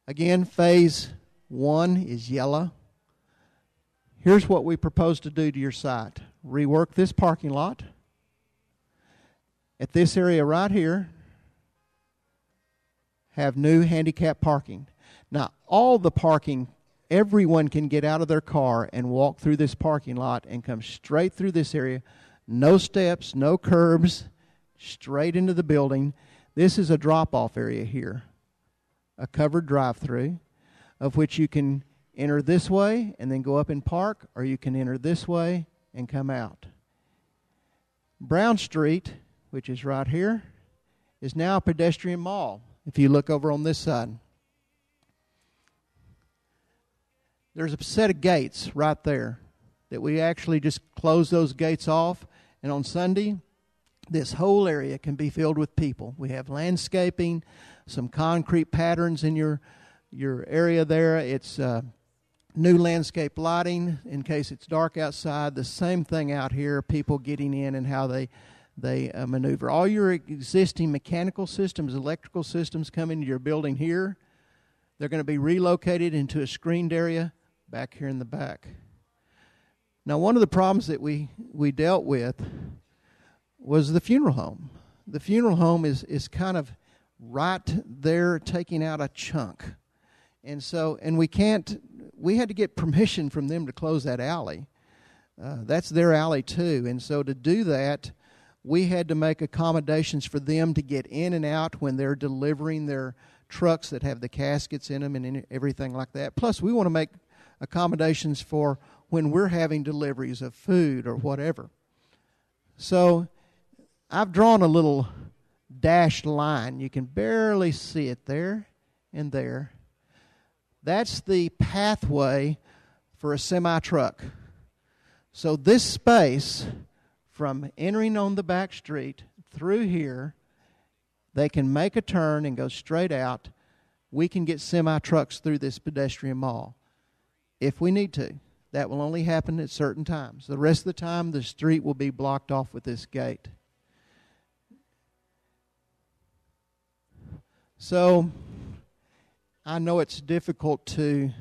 Again, phase 1 is yellow. Here's what we propose to do to your site. Rework this parking lot. At this area right here, have new handicap parking. Now, all the parking, everyone can get out of their car and walk through this parking lot and come straight through this area. No steps, no curbs, straight into the building. This is a drop-off area here, a covered drive-through, of which you can enter this way and then go up and park, or you can enter this way and come out. Brown Street, which is right here, is now a pedestrian mall. If you look over on this side, there's a set of gates right there that we actually just close those gates off, and on Sunday, this whole area can be filled with people. We have landscaping, some concrete patterns in your area there. It's new landscape lighting in case it's dark outside. The same thing out here, people getting in and how they maneuver. All your existing mechanical systems, electrical systems come into your building here. They're going to be relocated into a screened area back here in the back. Now, one of the problems that we dealt with was the funeral home. The funeral home is kind of right there taking out a chunk. And we had to get permission from them to close that alley. That's their alley too. And so to do that, we had to make accommodations for them to get in and out when they're delivering their trucks that have the caskets in them and everything like that. Plus, we want to make accommodations for when we're having deliveries of food or whatever. So I've drawn a little dashed line. You can barely see it there and there. That's the pathway for a semi-truck. So this space, from entering on the back street through here, they can make a turn and go straight out. We can get semi-trucks through this pedestrian mall if we need to. That will only happen at certain times. The rest of the time, the street will be blocked off with this gate. So I know it's difficult to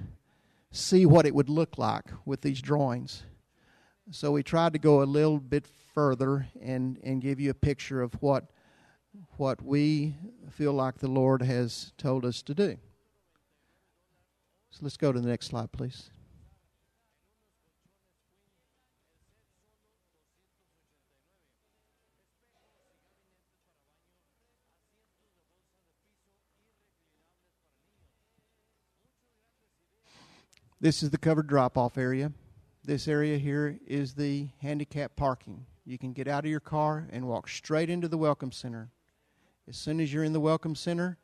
see what it would look like with these drawings. So we tried to go a little bit further and give you a picture of what we feel like the Lord has told us to do. So let's go to the next slide, please. This is the covered drop-off area. This area here is the handicap parking. You can get out of your car and walk straight into the Welcome Center. As soon as you're in the Welcome Center,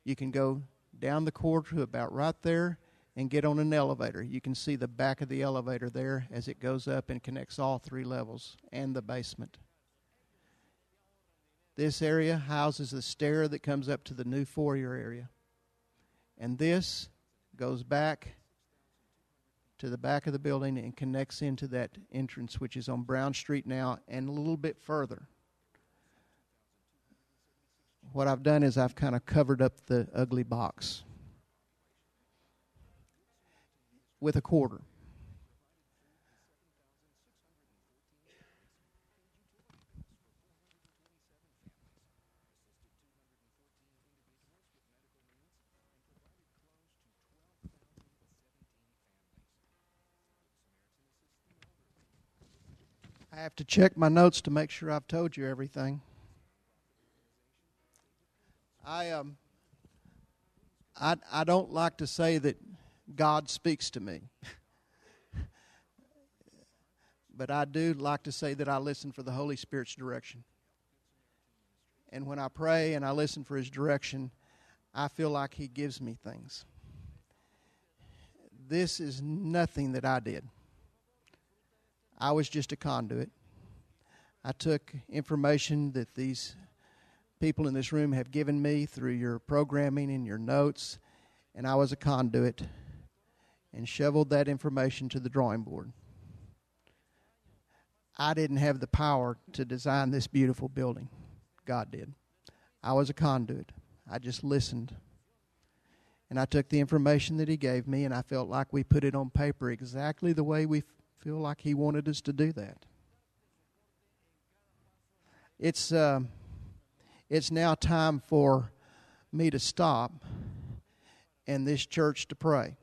you can go down the corridor to about right there and get on an elevator. You can see the back of the elevator there as it goes up and connects all 3 levels and the basement. This area houses the stair that comes up to the new foyer area. And this goes back to the back of the building and connects into that entrance, which is on Brown Street now, and a little bit further. What I've done is I've kind of covered up the ugly box with a quarter. I have to check my notes to make sure I've told you everything. I don't like to say that God speaks to me. But I do like to say that I listen for the Holy Spirit's direction. And when I pray and I listen for His direction, I feel like He gives me things. This is nothing that I did. I was just a conduit. I took information that these people in this room have given me through your programming and your notes, and I was a conduit and shoveled that information to the drawing board. I didn't have the power to design this beautiful building. God did. I was a conduit. I just listened. And I took the information that he gave me, and I felt like we put it on paper exactly the way we feel like he wanted us to do that. It's now time for me to stop and this church to pray.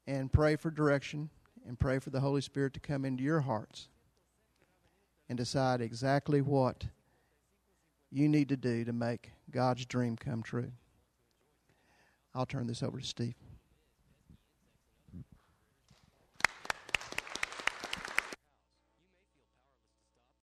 And pray for direction and pray for the Holy Spirit to come into your hearts and decide exactly what you need to do to make God's dream come true. I'll turn this over to Steve.